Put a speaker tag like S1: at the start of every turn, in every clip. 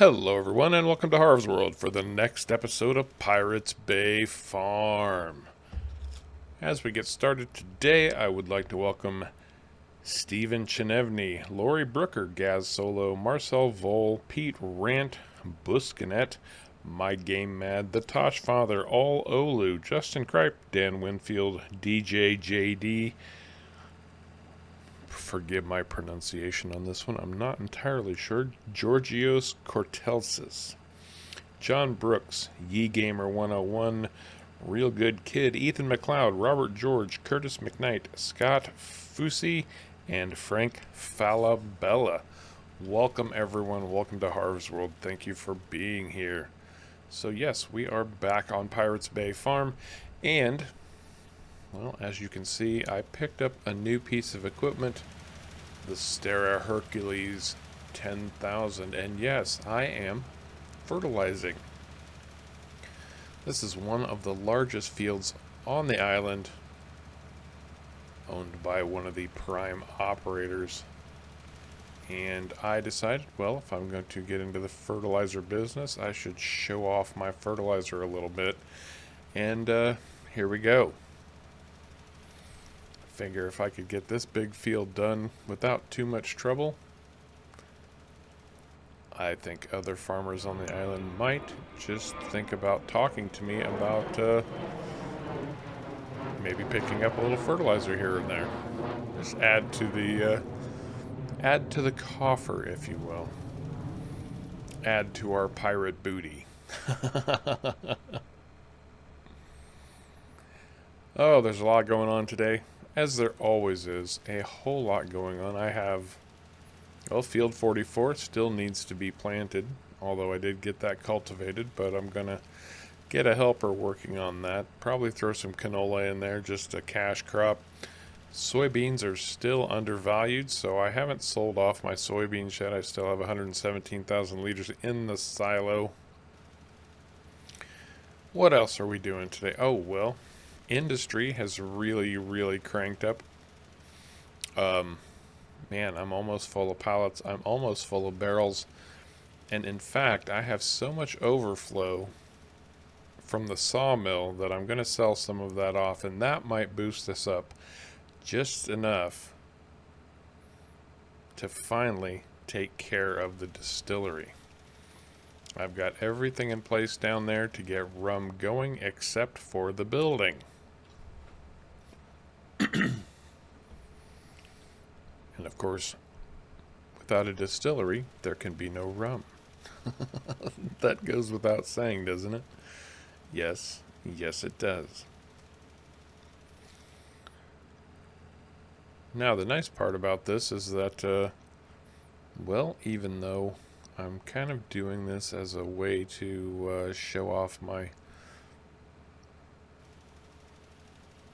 S1: Hello, everyone, and welcome to Harv's World for the next episode of Pirates Bay Farm. As we get started today, I would like to welcome Stephen Chenevny, Lori Brooker, Gaz Solo, Marcel Vole, Pete Rant, Buscanet, My Game Mad, The Tosh Father, All Olu, Justin Kripe, Dan Winfield, DJ JD. Forgive my pronunciation on this one. I'm not entirely sure. Georgios Cortelsis, John Brooks, Ye Gamer 101, Real Good Kid, Ethan McLeod, Robert George, Curtis McKnight, Scott Fusi, and Frank Falabella. Welcome, everyone. Welcome to Harv's World. Thank you for being here. So, yes, we are back on Pirates Bay Farm, and, well, as you can see, I picked up a new piece of equipment, the Stera Hercules 10,000, and yes, I am fertilizing. This is one of the largest fields on the island, owned by one of the prime operators. And I decided, well, if I'm going to get into the fertilizer business, I should show off my fertilizer a little bit. And here we go. Figure if I could get this big field done without too much trouble, I think other farmers on the island might just think about talking to me about maybe picking up a little fertilizer here and there. Just add to the coffer, if you will. Add to our pirate booty. Oh, there's a lot going on today. As there always is, a whole lot going on. I have, well, field 44 still needs to be planted, although I did get that cultivated, but I'm going to get a helper working on that. Probably throw some canola in there, just a cash crop. Soybeans are still undervalued, so I haven't sold off my soybeans yet. I still have 117,000 liters in the silo. What else are we doing today? Oh, well, industry has really cranked up. Man, I'm almost full of pallets. I'm almost full of barrels. And in fact, I have so much overflow from the sawmill that I'm going to sell some of that off, and that might boost this up just enough to finally take care of the distillery. I've got everything in place down there to get rum going except for the building. And of course, without a distillery, there can be no rum. That goes without saying, doesn't it? Yes, it does. Now, the nice part about this is that, well, even though I'm kind of doing this as a way to show off my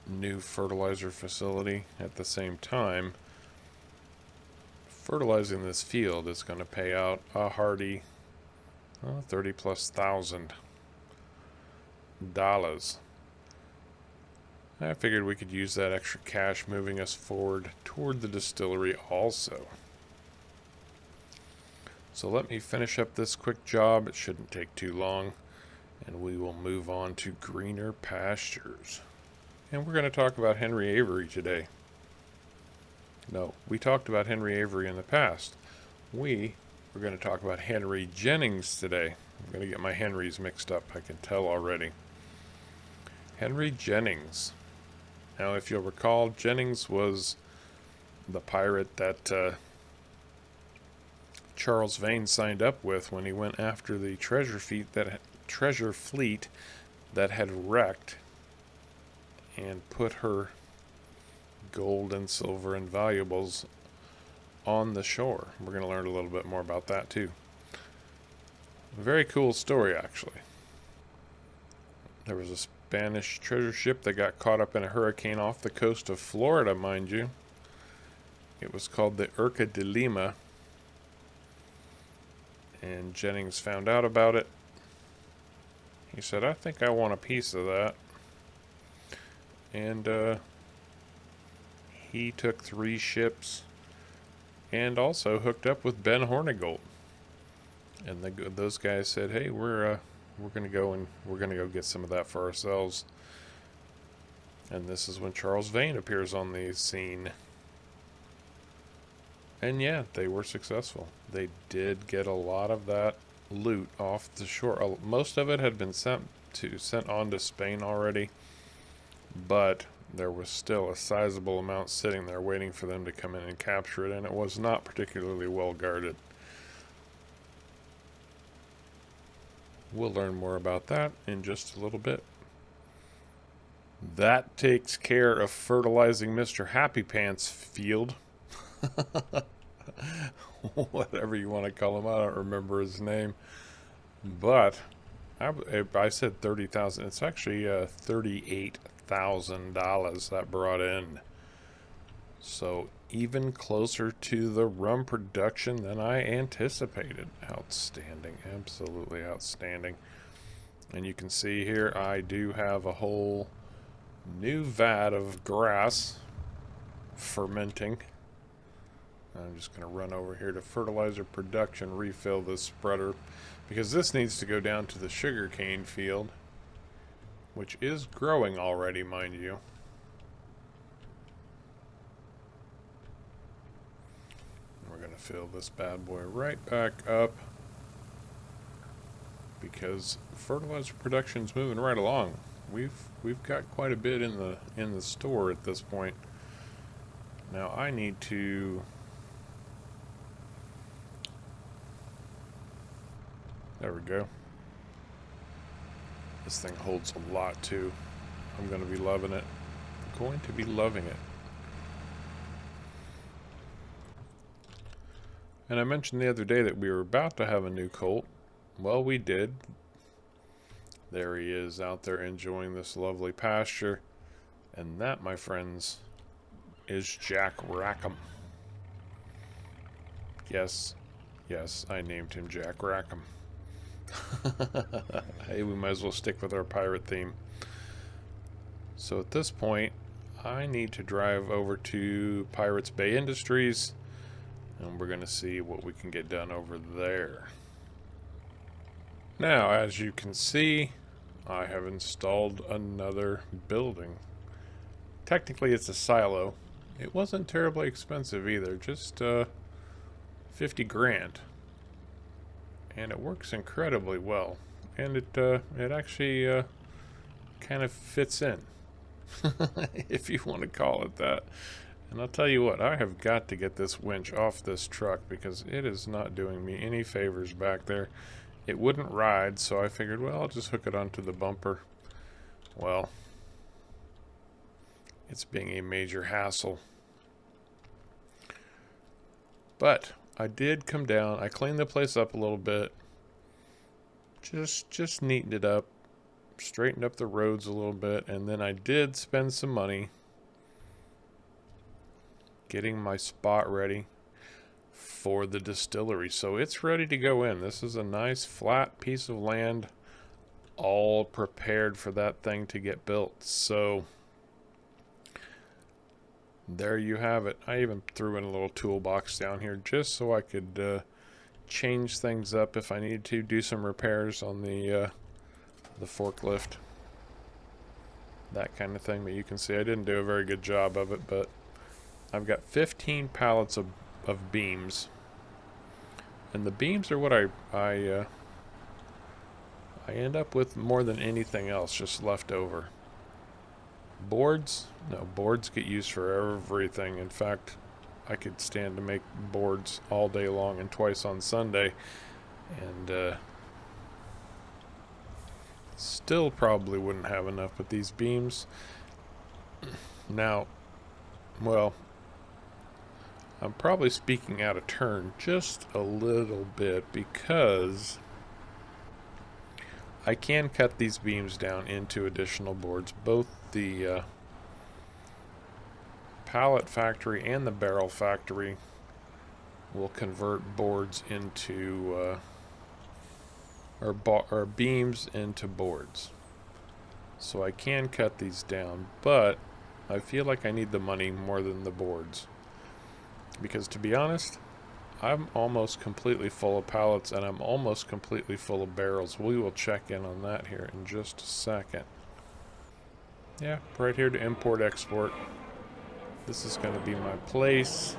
S1: new fertilizer facility at the same time, fertilizing this field is going to pay out a hearty $30,000+. I figured we could use that extra cash moving us forward toward the distillery also. So let me finish up this quick job. It shouldn't take too long, and we will move on to greener pastures. And we're going to talk about Henry Avery today. No, we talked about Henry Avery in the past. We're going to talk about Henry Jennings today. I'm going to get my Henrys mixed up, I can tell already. Henry Jennings. Now, if you'll recall, Jennings was the pirate that Charles Vane signed up with when he went after the treasure fleet that had wrecked and put her gold and silver and valuables on the shore. We're going to learn a little bit more about that too. A very cool story, actually. There was a Spanish treasure ship that got caught up in a hurricane off the coast of Florida, mind you. It was called the Urca de Lima, and Jennings found out about it. He said, I think I want a piece of that. And he took 3 ships and also hooked up with Ben Hornigold. And those guys said, "Hey, we're gonna go and we're gonna go get some of that for ourselves." And this is when Charles Vane appears on the scene. And yeah, they were successful. They did get a lot of that loot off the shore. Most of it had been sent on to Spain already, but there was still a sizable amount sitting there waiting for them to come in and capture it, and it was not particularly well guarded. We'll learn more about that in just a little bit. That takes care of fertilizing Mr. Happy Pants Field. Whatever you want to call him. I don't remember his name. But I said 30,000. It's actually $38,000 that brought in. So even closer to the rum production than I anticipated. Outstanding. Absolutely outstanding. And you can see here I do have a whole new vat of grass fermenting. I'm just going to run over here to fertilizer production, refill this spreader, because this needs to go down to the sugarcane field, which is growing already, mind you. We're going to fill this bad boy right back up, because fertilizer production's moving right along. We've got quite a bit in the store at this point. Now I need to. There we go. This thing holds a lot too. I'm going to be loving it. I'm going to be loving it. And I mentioned the other day that we were about to have a new colt. Well, we did. There he is out there enjoying this lovely pasture. And that, my friends, is Jack Rackham. Yes, I named him Jack Rackham. Hey, we might as well stick with our pirate theme. So at this point, I need to drive over to Pirates Bay Industries, and we're going to see what we can get done over there. Now, as you can see, I have installed another building. Technically, it's a silo. It wasn't terribly expensive either, just 50 grand. And it works incredibly well. And it actually kind of fits in, if you want to call it that. And I'll tell you what, I have got to get this winch off this truck because it is not doing me any favors back there. It wouldn't ride, so I figured, well, I'll just hook it onto the bumper. Well, it's being a major hassle. But I did come down. I cleaned the place up a little bit. Just neatened it up. Straightened up the roads a little bit. And then I did spend some money getting my spot ready for the distillery. So it's ready to go in. This is a nice flat piece of land, all prepared for that thing to get built. So there you have it. I even threw in a little toolbox down here just so I could change things up if I needed to, do some repairs on the forklift, that kind of thing. But you can see I didn't do a very good job of it, but I've got 15 pallets of beams, and the beams are what I end up with more than anything else just left over. Boards? No, boards get used for everything. In fact, I could stand to make boards all day long and twice on Sunday, and still probably wouldn't have enough with these beams. Now, well, I'm probably speaking out of turn just a little bit because I can cut these beams down into additional boards. Both the pallet factory and the barrel factory will convert boards into or beams into boards. So I can cut these down, but I feel like I need the money more than the boards. Because to be honest, I'm almost completely full of pallets, and I'm almost completely full of barrels. We will check in on that here in just a second. Yeah, right here to import-export. This is going to be my place.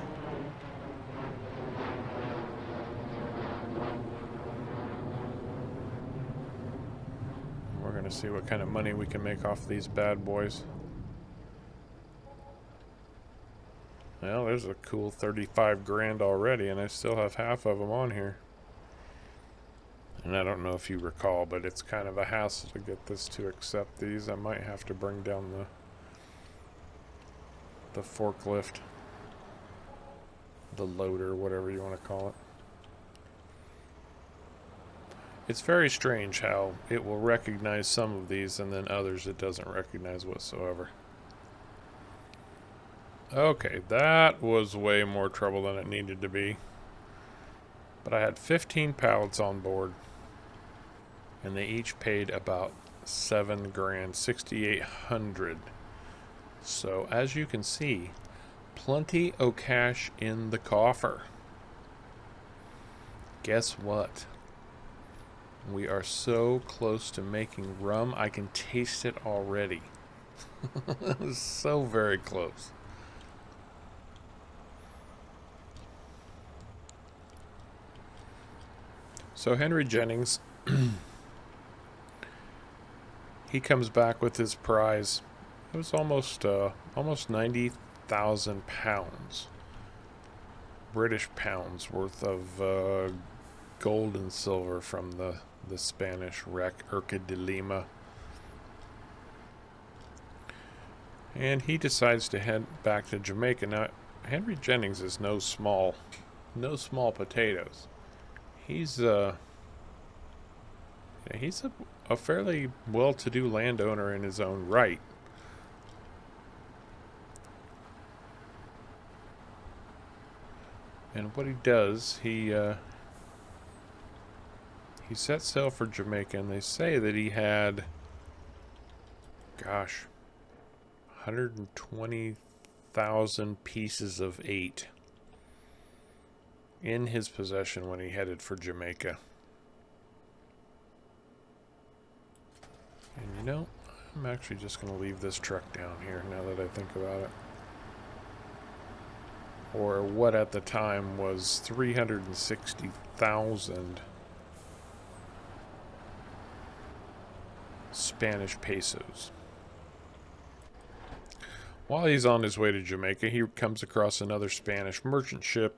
S1: We're going to see what kind of money we can make off these bad boys. Well, there's a cool 35 grand already, and I still have half of them on here. And I don't know if you recall, but it's kind of a hassle to get this to accept these. I might have to bring down the forklift, the loader, whatever you want to call it. It's very strange how it will recognize some of these and then others it doesn't recognize whatsoever. Okay, that was way more trouble than it needed to be. But I had 15 pallets on board, and they each paid about 7 grand, 6,800. So as you can see, plenty of cash in the coffer. Guess what? We are so close to making rum, I can taste it already. It was so very close. So Henry Jennings, he comes back with his prize. It was almost 90,000 pounds, British pounds worth of gold and silver from the Spanish wreck Urca de Lima. And he decides to head back to Jamaica. Now, Henry Jennings is no small potatoes. He's a fairly well-to-do landowner in his own right. And what he does, he set sail for Jamaica, and they say that he had, gosh, 120,000 pieces of 8 in his possession when he headed for Jamaica. And you know, I'm actually just going to leave this truck down here now that I think about it. Or what at the time was 360,000 Spanish pesos. While he's on his way to Jamaica, he comes across another Spanish merchant ship.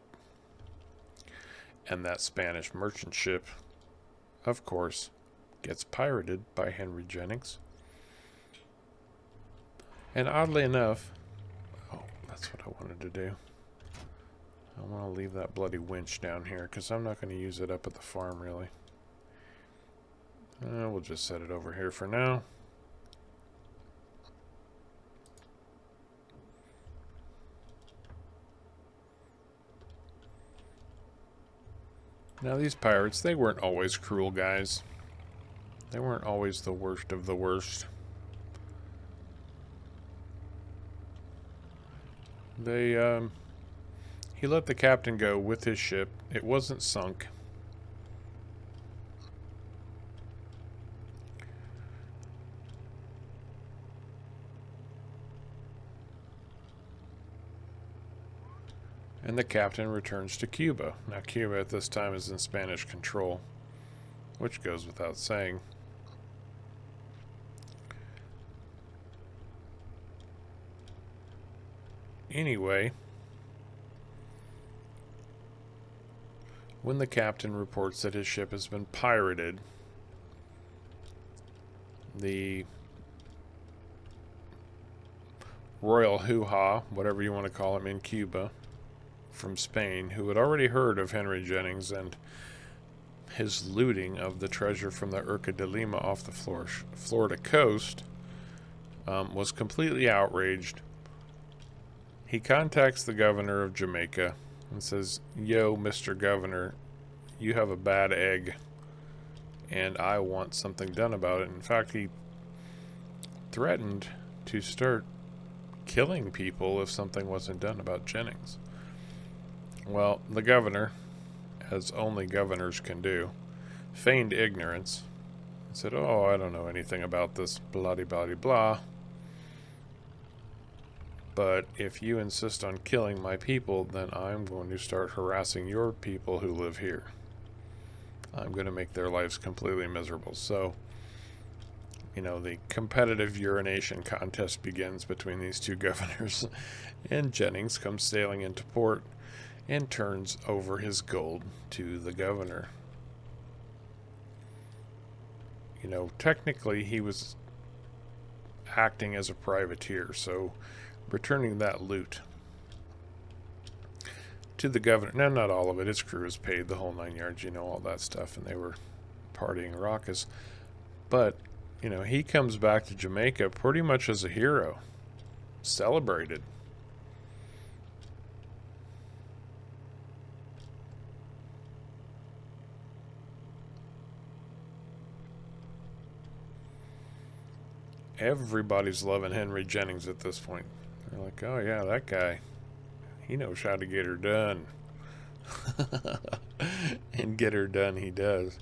S1: And that Spanish merchant ship, of course, gets pirated by Henry Jennings. And oddly enough, oh, that's what I wanted to do. I want to leave that bloody winch down here because I'm not going to use it up at the farm, really. We'll just set it over here for now. Now, these pirates, they weren't always cruel guys. They weren't always the worst of the worst. He let the captain go with his ship. It wasn't sunk. And the captain returns to Cuba. Now, Cuba at this time is in Spanish control, which goes without saying. Anyway, when the captain reports that his ship has been pirated, the royal hoo-ha, whatever you want to call him in Cuba, from Spain, who had already heard of Henry Jennings and his looting of the treasure from the Urca de Lima off the Florida coast, was completely outraged. He contacts the governor of Jamaica and says, "Yo, Mr. Governor, you have a bad egg, and I want something done about it." In fact, he threatened to start killing people if something wasn't done about Jennings. Well, the governor, as only governors can do, feigned ignorance, and said, "Oh, I don't know anything about this, blah blah blah. But if you insist on killing my people, then I'm going to start harassing your people who live here. I'm going to make their lives completely miserable." So, the competitive urination contest begins between these two governors, and Jennings comes sailing into port and turns over his gold to the governor. Technically he was acting as a privateer, so returning that loot to the governor. Now, not all of it. His crew was paid the whole 9 yards, all that stuff, and they were partying raucous. But, he comes back to Jamaica pretty much as a hero. Celebrated. Everybody's loving Henry Jennings at this point. They're like, "Oh yeah, that guy, he knows how to get her done." And get her done he does.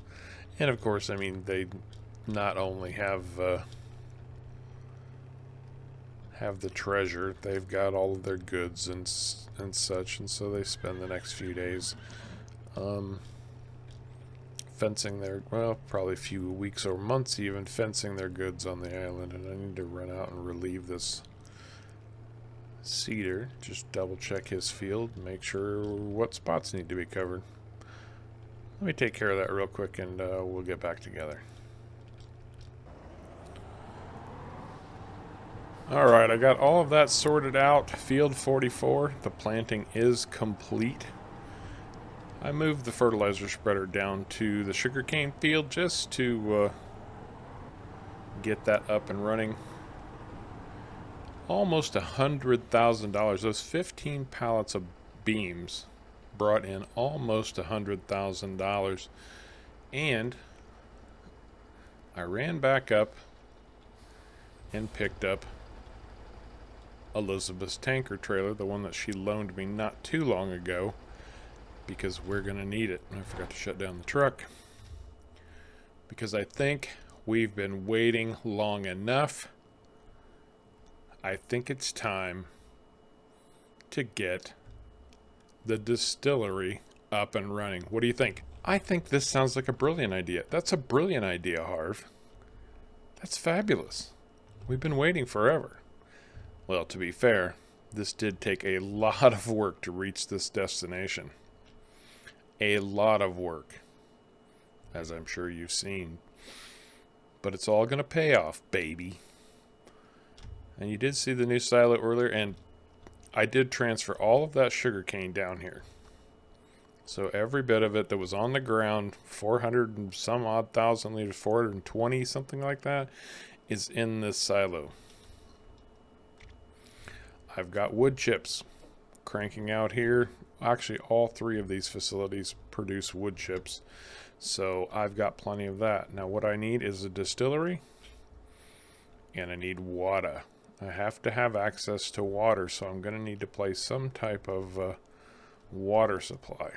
S1: And of course, they not only have the treasure, they've got all of their goods and such, and so they spend the next few days fencing their, probably a few weeks or months even, fencing their goods on the island. And I need to run out and relieve this cedar. Just double check his field, make sure what spots need to be covered. Let me take care of that real quick, and we'll get back together. Alright, I got all of that sorted out. Field 44, the planting is complete. I moved the fertilizer spreader down to the sugarcane field just to get that up and running. Almost $100,000. Those 15 pallets of beams brought in almost $100,000. And I ran back up and picked up Elizabeth's tanker trailer, the one that she loaned me not too long ago, because we're going to need it. I forgot to shut down the truck, because I think we've been waiting long enough. I think it's time to get the distillery up and running. What do you think? I think this sounds like a brilliant idea. That's a brilliant idea, Harv. That's fabulous. We've been waiting forever. Well, to be fair, this did take a lot of work to reach this destination. A lot of work, as I'm sure you've seen. But it's all going to pay off, baby. And you did see the new silo earlier, and I did transfer all of that sugarcane down here. So every bit of it that was on the ground, 400 and some odd thousand liters, 420, something like that, is in this silo. I've got wood chips cranking out here. Actually, all three of these facilities produce wood chips, so I've got plenty of that. Now what I need is a distillery, and I need water. I have to have access to water, so I'm going to need to place some type of water supply.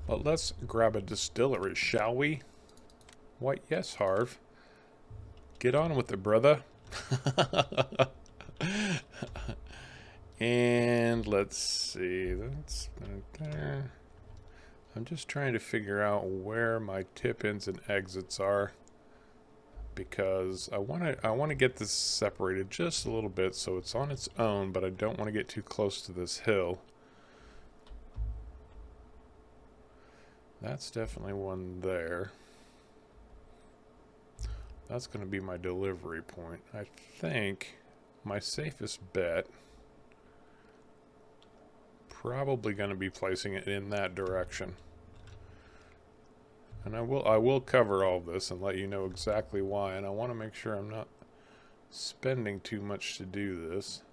S1: But let's grab a distillery, shall we? Why, yes, Harv. Get on with it, brother. And let's see, that's right there. I'm just trying to figure out where my tip-ins and exits are, because I want to get this separated just a little bit so it's on its own, but I don't want to get too close to this hill. That's definitely one there. That's going to be my delivery point. I think my safest bet, probably going to be placing it in that direction. And I will cover all this and let you know exactly why, and I want to make sure I'm not spending too much to do this.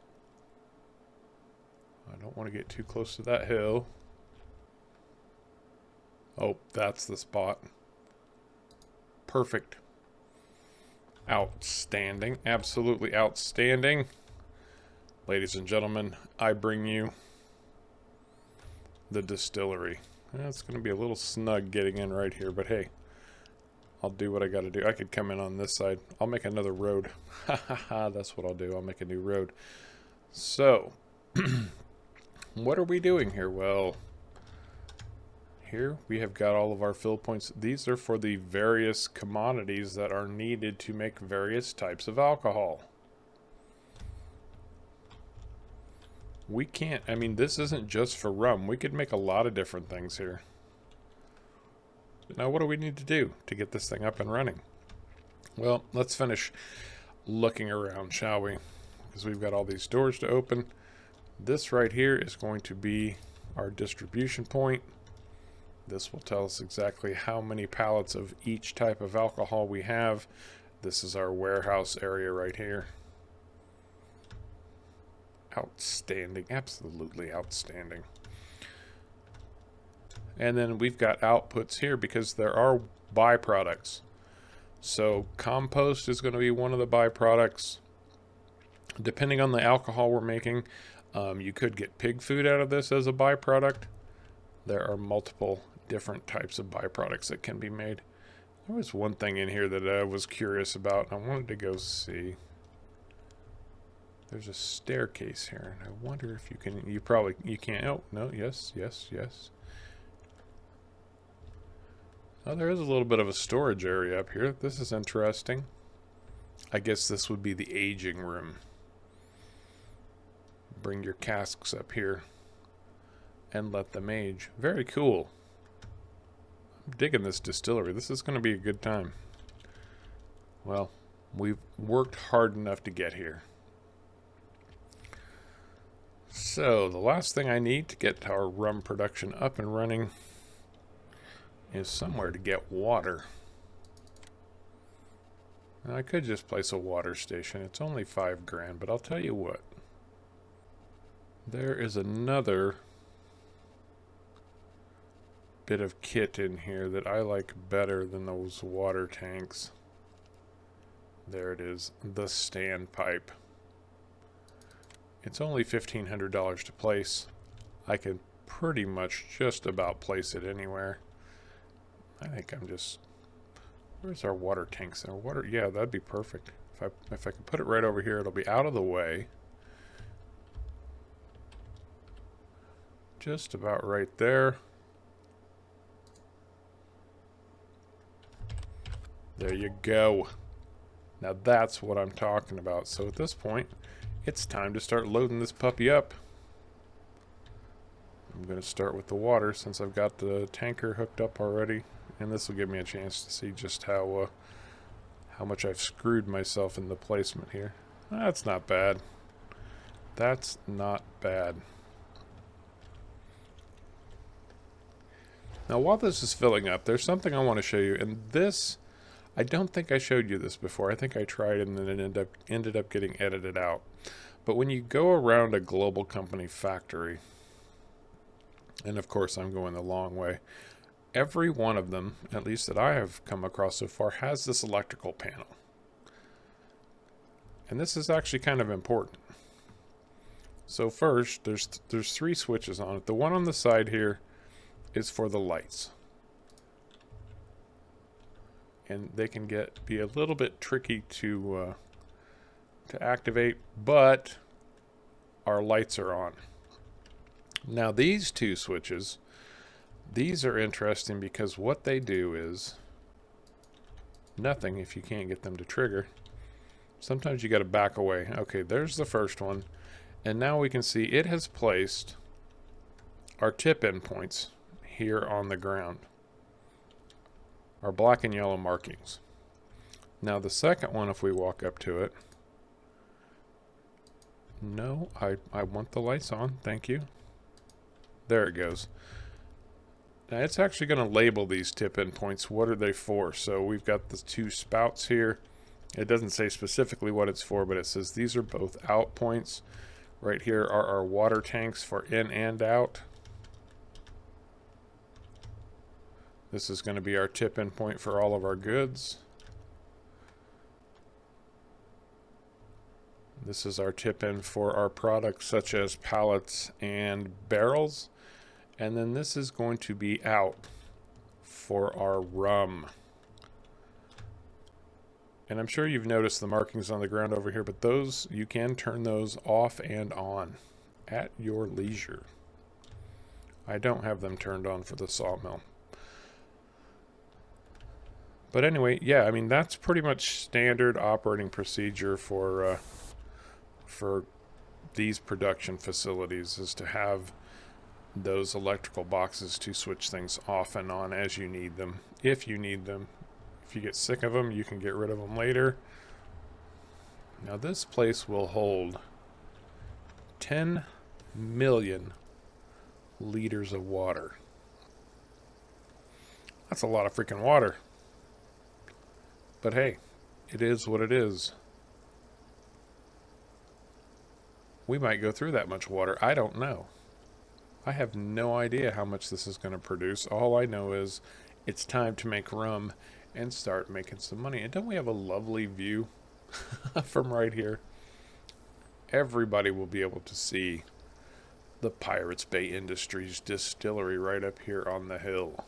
S1: I don't want to get too close to that hill. Oh, that's the spot. Perfect. Outstanding. Absolutely outstanding. Ladies and gentlemen, I bring you the distillery. It's going to be a little snug getting in right here, but hey, I'll do what I got to do. I could come in on this side. I'll make another road. Ha ha ha, that's what I'll do. I'll make a new road. So, what are we doing here? Well, here we have got all of our fill points. These are for the various commodities that are needed to make various types of alcohol. We can't, I mean, this isn't just for rum. We could make a lot of different things here. Now, what do we need to do to get this thing up and running? Well, let's finish looking around, shall we? Because we've got all these doors to open. This right here is going to be our distribution point. This will tell us exactly how many pallets of each type of alcohol we have. This is our warehouse area right here. Outstanding, absolutely outstanding. And then we've got outputs here because there are byproducts. So compost is going to be one of the byproducts. Depending on the alcohol we're making, you could get pig food out of this as a byproduct. There are multiple different types of byproducts that can be made. There was one thing in here that I was curious about, and I wanted to go see. There's a staircase here, and I wonder if you can, you can't, oh, no, yes. Oh, there is a little bit of a storage area up here. This is interesting. I guess this would be the aging room. Bring your casks up here and let them age. Very cool. I'm digging this distillery. This is going to be a good time. Well, we've worked hard enough to get here. So, the last thing I need to get our rum production up and running is somewhere to get water. Now, I could just place a water station. It's only $5,000, but I'll tell you what. There is another bit of kit in here that I like better than those water tanks. There it is, the standpipe. It's only $1,500 to place. I can pretty much just about place it anywhere. I think I'm just... Where's our water tanks? Our water, yeah, that'd be perfect. If I can put it right over here, it'll be out of the way. Just about right there. There you go. Now that's what I'm talking about. So at this point, it's time to start loading this puppy up. I'm going to start with the water since I've got the tanker hooked up already. And this will give me a chance to see just how much I've screwed myself in the placement here. That's not bad. That's not bad. Now while this is filling up, there's something I want to show you. And this, I don't think I showed you this before. I think I tried it and then it ended up getting edited out. But when you go around a global company factory, and of course I'm going the long way, every one of them, at least that I have come across so far, has this electrical panel. And this is actually kind of important. So first, there's 3 switches on it. The one on the side here is for the lights. And they can be a little bit tricky to activate, but our lights are on. Now these 2 switches, these are interesting because what they do is nothing if you can't get them to trigger. Sometimes you got to back away. Okay, there's the first one. And now we can see it has placed our tip endpoints here on the ground. Our black and yellow markings. Now the second one, if we walk up to it, no, I want the lights on, thank you. There it goes. Now it's actually going to label these tip endpoints. What are they for? So we've got the 2 spouts here. It doesn't say specifically what it's for, but it says these are both out points. Right here are our water tanks for in and out. This is going to be our tip endpoint for all of our goods. This is our tip in for our products such as pallets and barrels. And then this is going to be out for our rum. And I'm sure you've noticed the markings on the ground over here, but those, you can turn those off and on at your leisure. I don't have them turned on for the sawmill. But anyway, yeah, I mean, that's pretty much standard operating procedure for these production facilities, is to have those electrical boxes to switch things off and on as you need them, if you need them. If you get sick of them, you can get rid of them later. Now this place will hold 10 million liters of water. That's a lot of freaking water. But hey, it is what it is. We might go through that much water. I don't know. I have no idea how much this is going to produce. All I know is it's time to make rum and start making some money. And don't we have a lovely view from right here? Everybody will be able to see the Pirates Bay Industries distillery right up here on the hill.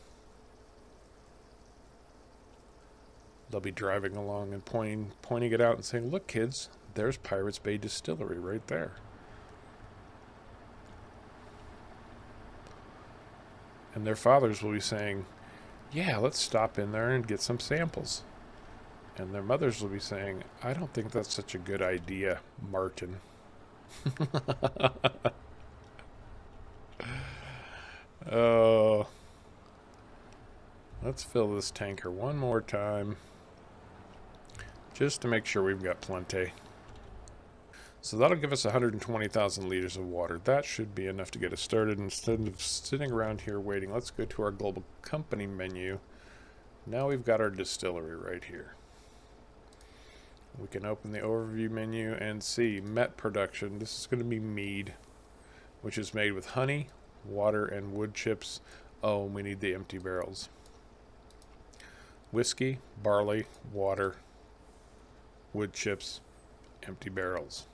S1: They'll be driving along and pointing it out and saying, "Look, kids, there's Pirates Bay Distillery right there." And their fathers will be saying, "Yeah, let's stop in there and get some samples." And their mothers will be saying, "I don't think that's such a good idea, Martin." Oh, let's fill this tanker one more time, just to make sure we've got plenty. So that'll give us 120,000 liters of water. That should be enough to get us started. Instead of sitting around here waiting, let's go to our global company menu. Now we've got our distillery right here. We can open the overview menu and see met production. This is going to be mead, which is made with honey, water, and wood chips. Oh, and we need the empty barrels. Whiskey, barley, water, wood chips, empty barrels.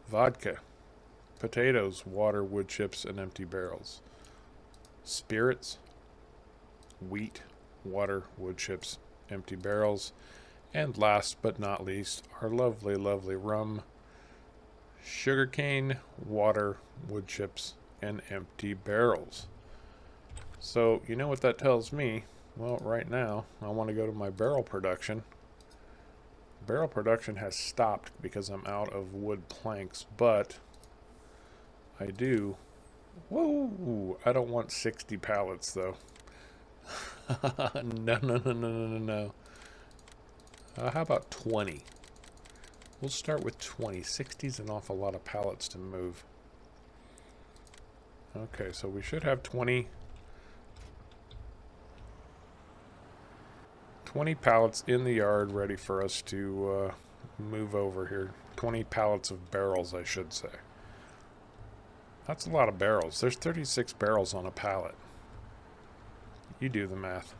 S1: Vodka, potatoes, water, wood chips, and empty barrels. Spirits, wheat, water, wood chips, empty barrels. And last but not least, our lovely, lovely rum, sugarcane, water, wood chips, and empty barrels. So, you know what that tells me? Well, right now, I want to go to my barrel production. Barrel production has stopped because I'm out of wood planks, but I do. Whoa! I don't want 60 pallets, though. No. How about 20? We'll start with 20. 60 is an awful lot of pallets to move. Okay, so we should have 20 pallets in the yard ready for us to move over here. 20 pallets of barrels, I should say. That's a lot of barrels. There's 36 barrels on a pallet. You do the math.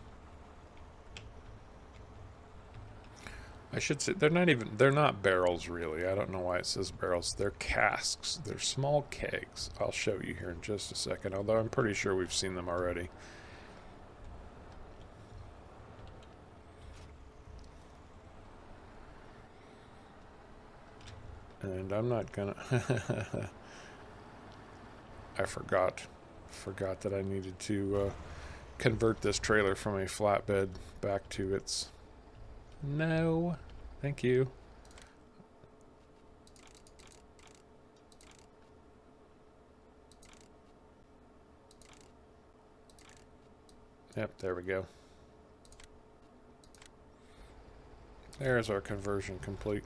S1: I should say they're not barrels really. I don't know why it says barrels. They're casks. They're small kegs. I'll show you here in just a second, although I'm pretty sure we've seen them already. And I'm not gonna I forgot that I needed to convert this trailer from a flatbed back to its... No, thank you. Yep, there we go. There's our conversion complete.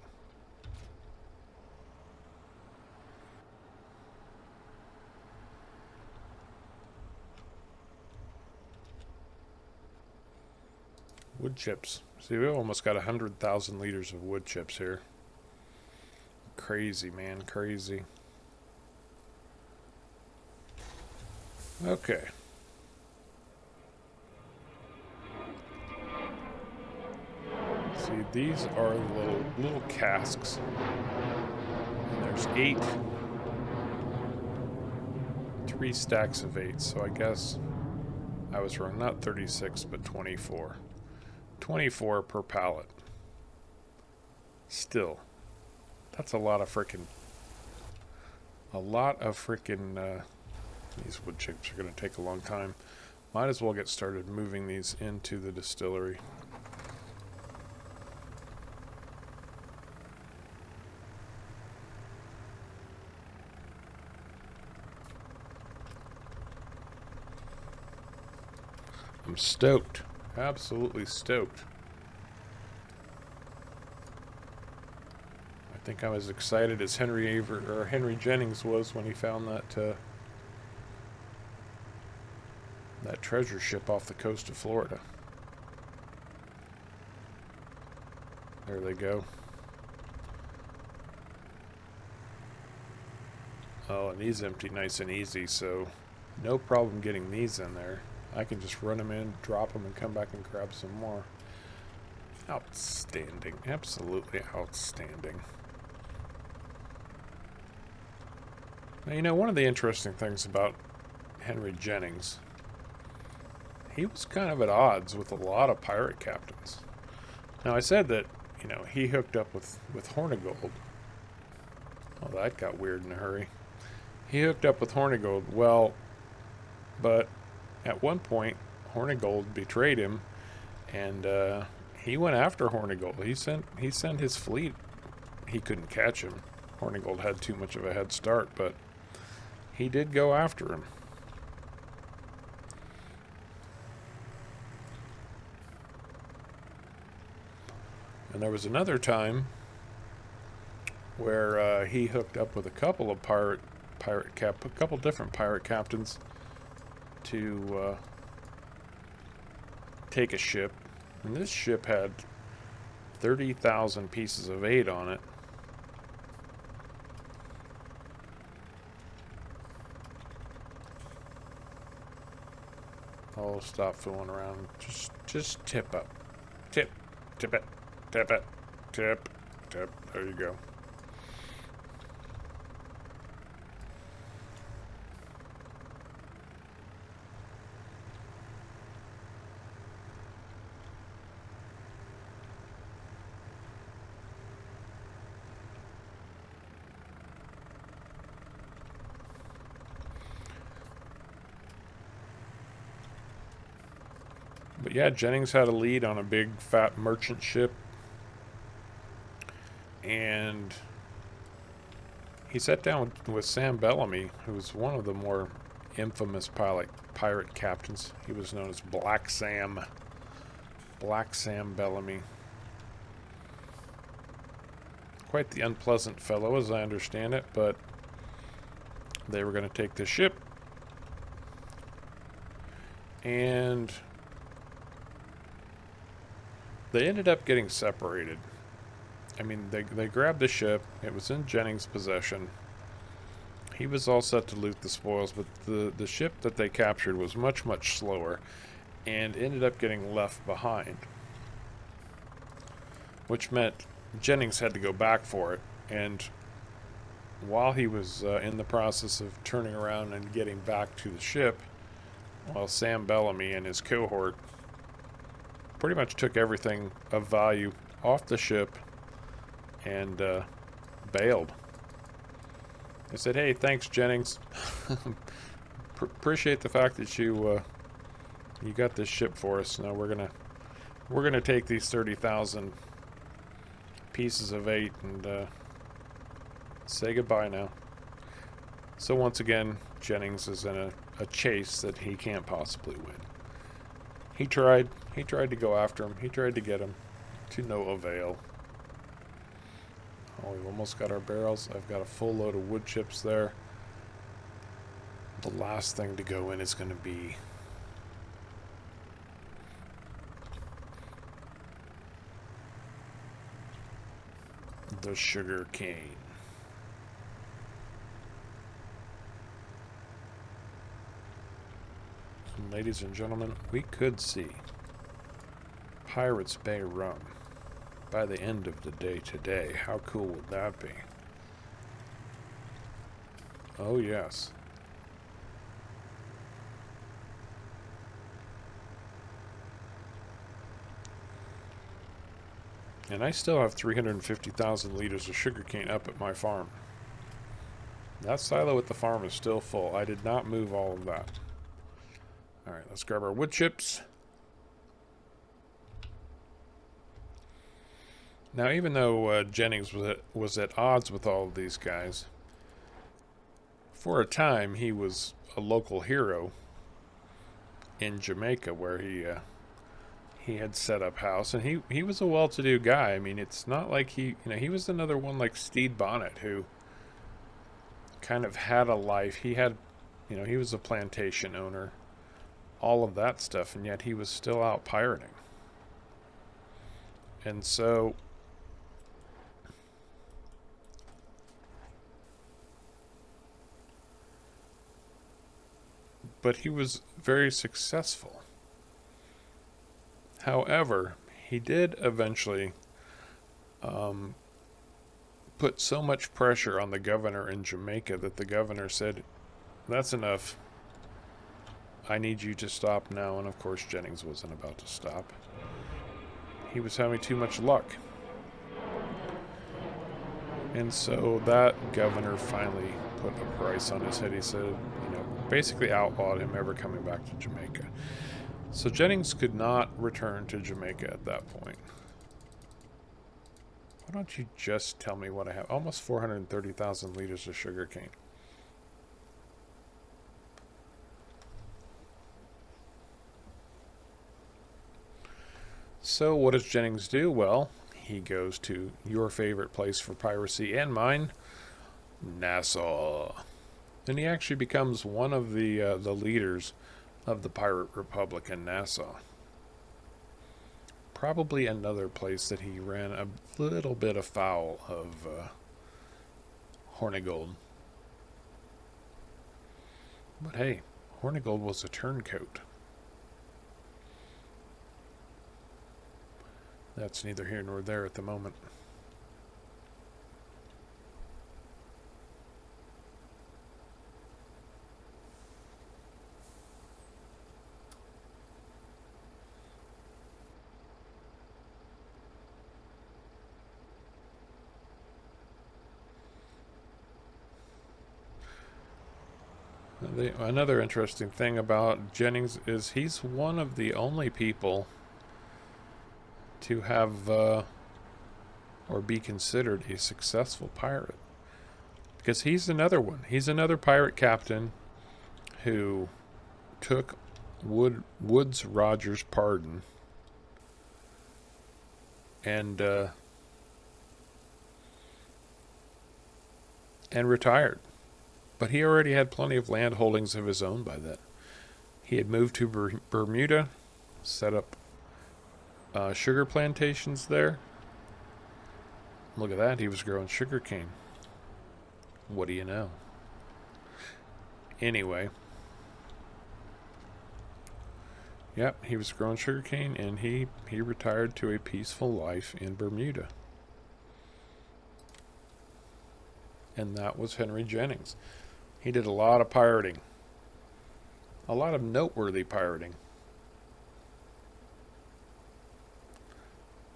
S1: Wood chips. See, we've almost got 100,000 liters of wood chips here. Crazy, man, crazy. Okay. See, these are little casks. And there's 8 to 3 stacks of 8, so I guess I was wrong. Not 36, but 24. 24 per pallet. Still, that's a lot of frickin'. These wood chips are going to take a long time. Might as well get started moving these into the distillery. I'm stoked. Absolutely stoked. I think I'm as excited as Henry Jennings was when he found that that treasure ship off the coast of Florida. There they go. Oh, and these empty nice and easy, so no problem getting these in there. I can just run them in, drop them, and come back and grab some more. Outstanding. Absolutely outstanding. Now, you know, one of the interesting things about Henry Jennings, he was kind of at odds with a lot of pirate captains. Now, I said that, you know, he hooked up with Hornigold. Oh, that got weird in a hurry. He hooked up with Hornigold. Well, but at one point, Hornigold betrayed him, and he went after Hornigold. He sent his fleet. He couldn't catch him. Hornigold had too much of a head start, but he did go after him. And there was another time where he hooked up with a couple of a couple different pirate captains to take a ship, and this ship had 30,000 pieces of 8 on it. Oh, stop fooling around. Just tip up. Tip it, tip it, tip. There you go. But yeah, Jennings had a lead on a big fat merchant ship, and he sat down with Sam Bellamy, who was one of the more infamous pirate captains. He was known as Black Sam Bellamy. Quite the unpleasant fellow, as I understand it, but they were going to take the ship, and they ended up getting separated. I mean, they grabbed the ship. It was in Jennings' possession. He was all set to loot the spoils, but the ship that they captured was much, much slower and ended up getting left behind, which meant Jennings had to go back for it. And while he was in the process of turning around and getting back to the ship, while Sam Bellamy and his cohort pretty much took everything of value off the ship and bailed. They said, "Hey, thanks, Jennings. Appreciate the fact that you got this ship for us. Now we're gonna take these 30,000 pieces of 8 and say goodbye now." So once again, Jennings is in a chase that he can't possibly win. He tried to go after him. He tried to get him, to no avail. Oh, we've almost got our barrels. I've got a full load of wood chips there. The last thing to go in is going to be the sugar cane. And ladies and gentlemen, we could see Pirates Bay rum by the end of the day today. How cool would that be? Oh yes. And I still have 350,000 liters of sugarcane up at my farm. That silo at the farm is still full. I did not move all of that. Alright, let's grab our wood chips. Now, even though Jennings was at odds with all of these guys, for a time he was a local hero in Jamaica, where he had set up house, and he was a well-to-do guy. I mean, it's not like he was another one like Stede Bonnet, who kind of had a life. He had, he was a plantation owner, all of that stuff, and yet he was still out pirating. And so but he was very successful. However, he did eventually put so much pressure on the governor in Jamaica that the governor said, "That's enough. I need you to stop now." And of course, Jennings wasn't about to stop. He was having too much luck. And so that governor finally put a price on his head. He said, basically outlawed him ever coming back to Jamaica. So Jennings could not return to Jamaica at that point. Why don't you just tell me what I have? Almost 430,000 liters of sugarcane. So what does Jennings do? Well, he goes to your favorite place for piracy and mine, Nassau. And he actually becomes one of the leaders of the Pirate Republic in Nassau. Probably another place that he ran a little bit afoul of Hornigold. But hey, Hornigold was a turncoat. That's neither here nor there at the moment. Another interesting thing about Jennings is he's one of the only people to have or be considered a successful pirate. Because he's another one. He's another pirate captain who took Woodes Rogers' pardon and retired. But he already had plenty of land holdings of his own by then. He had moved to Bermuda, set up sugar plantations there. Look at that, he was growing sugar cane. What do you know? Anyway. Yep, he was growing sugar cane, and he retired to a peaceful life in Bermuda. And that was Henry Jennings. He did a lot of pirating. A lot of noteworthy pirating.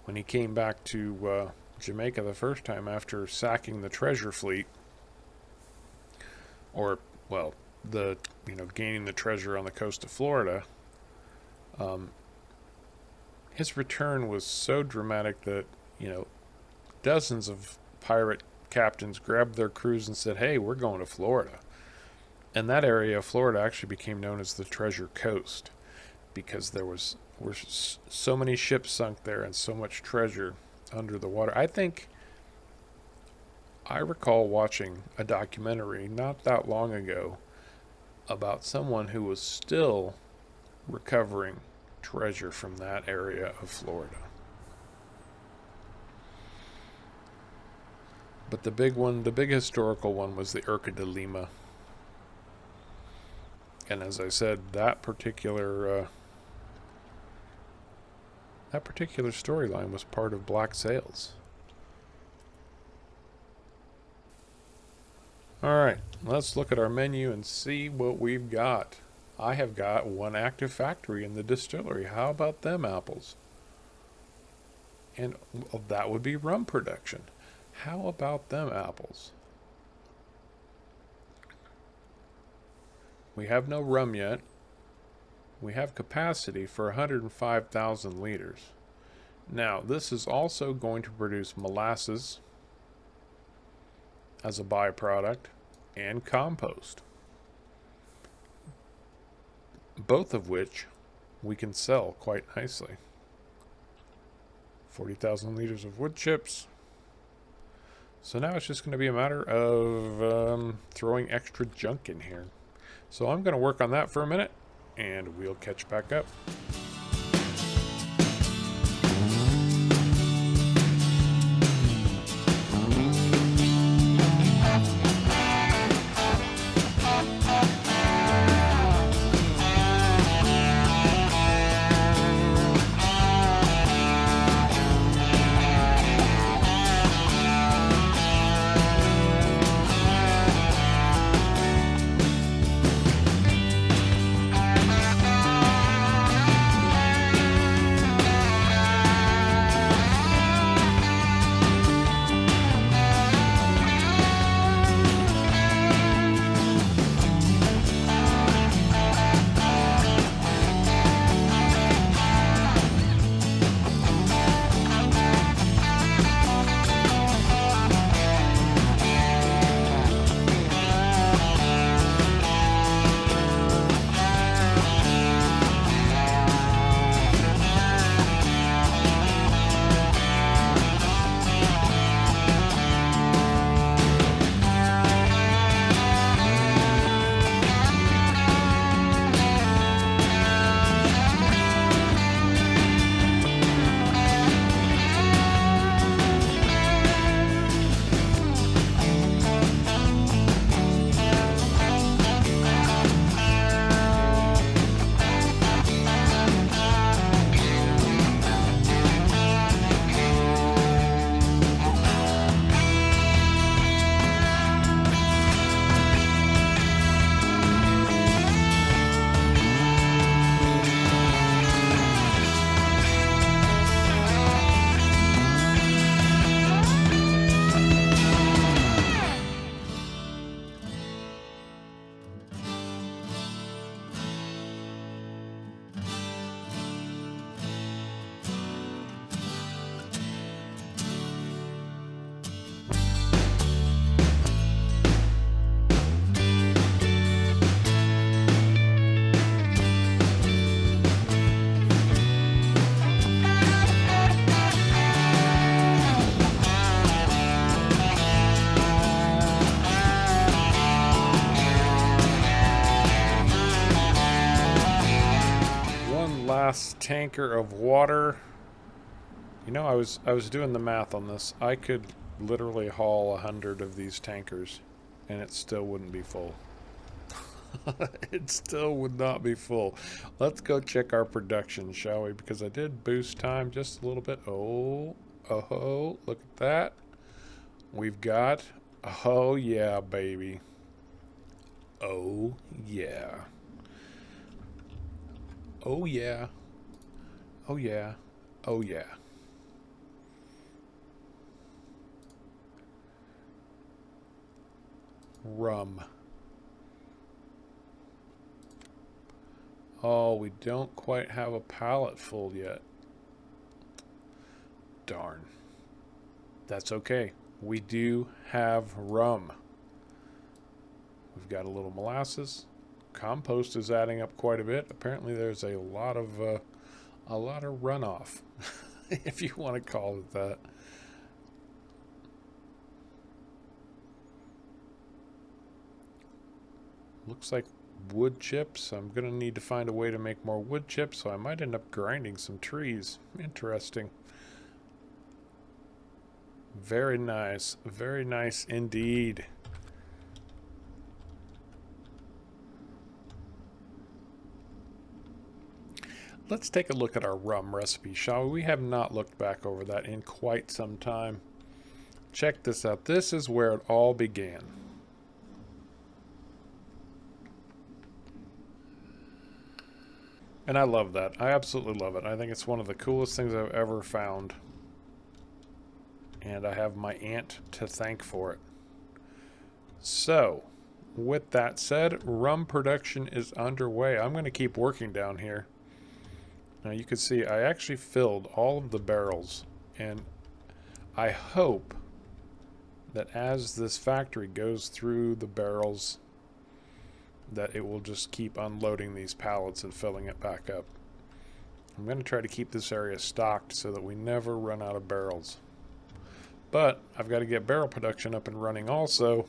S1: When he came back to Jamaica the first time after sacking the treasure fleet, or, well, gaining the treasure on the coast of Florida, his return was so dramatic that, dozens of pirate captains grabbed their crews and said, "Hey, we're going to Florida." And that area of Florida actually became known as the Treasure Coast because there were so many ships sunk there and so much treasure under the water. I recall watching a documentary not that long ago about someone who was still recovering treasure from that area of Florida. But the big historical one was the Urca de Lima. And as I said, that particular storyline was part of Black Sails. Alright, let's look at our menu and see what we've got. I have got one active factory in the distillery. How about them apples? And that would be rum production. How about them apples? We have no rum yet. We have capacity for 105,000 liters. Now, this is also going to produce molasses as a byproduct and compost, both of which we can sell quite nicely. 40,000 liters of wood chips. So now it's just going to be a matter of throwing extra junk in here. So I'm going to work on that for a minute, and we'll catch back up. Last tanker of water. You know, I was doing the math on this. I could literally haul 100 of these tankers and it still wouldn't be full. It still would not be full. Let's go check our production, shall we? Because I did boost time just a little bit. Oh, look at that. We've got, oh yeah, baby. Oh yeah. Oh yeah. Oh yeah. Oh yeah. Rum. Oh, we don't quite have a pallet full yet. Darn. That's okay. We do have rum. We've got a little molasses. Compost is adding up quite a bit. Apparently there's a lot of runoff, if you want to call it that. Looks like wood chips. I'm going to need to find a way to make more wood chips, so I might end up grinding some trees. Interesting. Very nice. Very nice indeed. Let's take a look at our rum recipe, shall we? We have not looked back over that in quite some time. Check this out. This is where it all began. And I love that. I absolutely love it. I think it's one of the coolest things I've ever found. and I have my aunt to thank for it. So, with that said, rum production is underway. I'm going to keep working down here. Now you can see I actually filled all of the barrels, and I hope that as this factory goes through the barrels, that it will just keep unloading these pallets and filling it back up. I'm going to try to keep this area stocked so that we never run out of barrels. But I've got to get barrel production up and running also,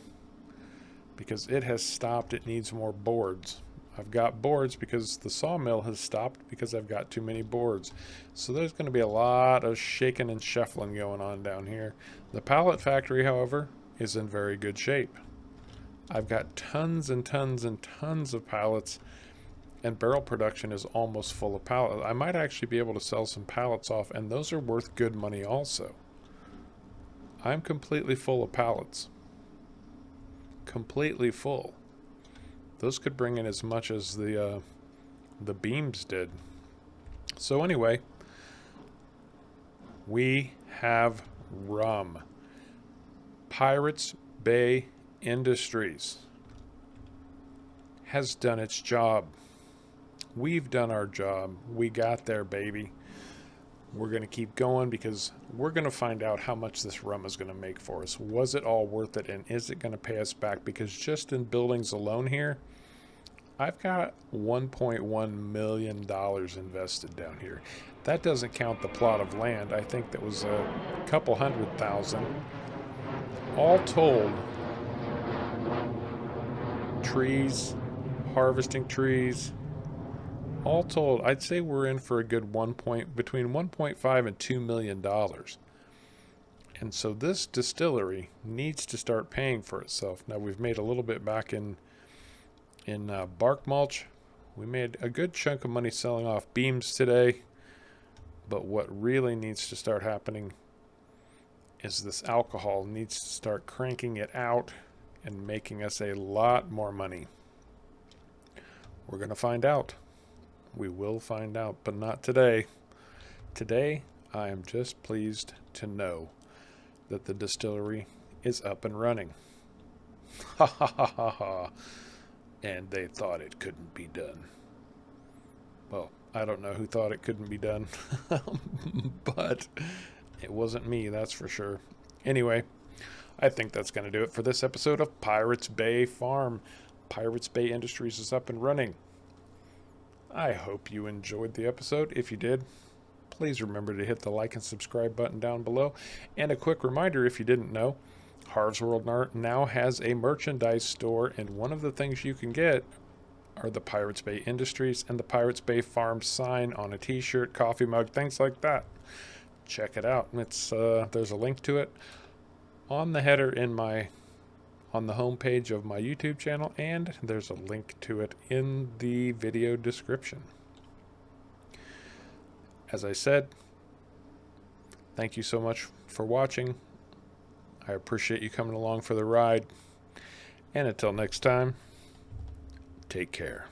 S1: because it has stopped. It needs more boards. I've got boards because the sawmill has stopped because I've got too many boards. So there's going to be a lot of shaking and shuffling going on down here. The pallet factory, however, is in very good shape. I've got tons and tons and tons of pallets, and barrel production is almost full of pallets. I might actually be able to sell some pallets off, and those are worth good money also. I'm completely full of pallets. Completely full. Those could bring in as much as the beams did. So anyway, we have rum. Pirates Bay Industries has done its job. We've done our job. We got there, baby. We're going to keep going because we're going to find out how much this rum is going to make for us. Was it all worth it, and is it going to pay us back? Because just in buildings alone here, I've got $1.1 million invested down here. That doesn't count the plot of land. I think that was a couple $100,000. All told, trees, harvesting trees, all told, I'd say we're in for a good between 1.5 and $2 million. And so this distillery needs to start paying for itself. Now we've made a little bit back in bark mulch. We made a good chunk of money selling off beams today. But what really needs to start happening is this alcohol needs to start cranking it out and making us a lot more money. We're going to find out. We will find out, but not today. Today, I am just pleased to know that the distillery is up and running. Ha ha ha ha ha. And they thought it couldn't be done. Well, I don't know who thought it couldn't be done, but it wasn't me, that's for sure. Anyway, I think that's going to do it for this episode of Pirates Bay Farm. Pirates Bay Industries is up and running. I hope you enjoyed the episode. If you did, please remember to hit the like and subscribe button down below. And a quick reminder, if you didn't know, Harv's World now has a merchandise store, and one of the things you can get are the Pirates Bay Industries and the Pirates Bay Farm sign on a t-shirt, coffee mug, things like that. Check it out. It's there's a link to it on the header on the homepage of my YouTube channel, and there's a link to it in the video description. As I said, thank you so much for watching. I appreciate you coming along for the ride. And until next time, take care.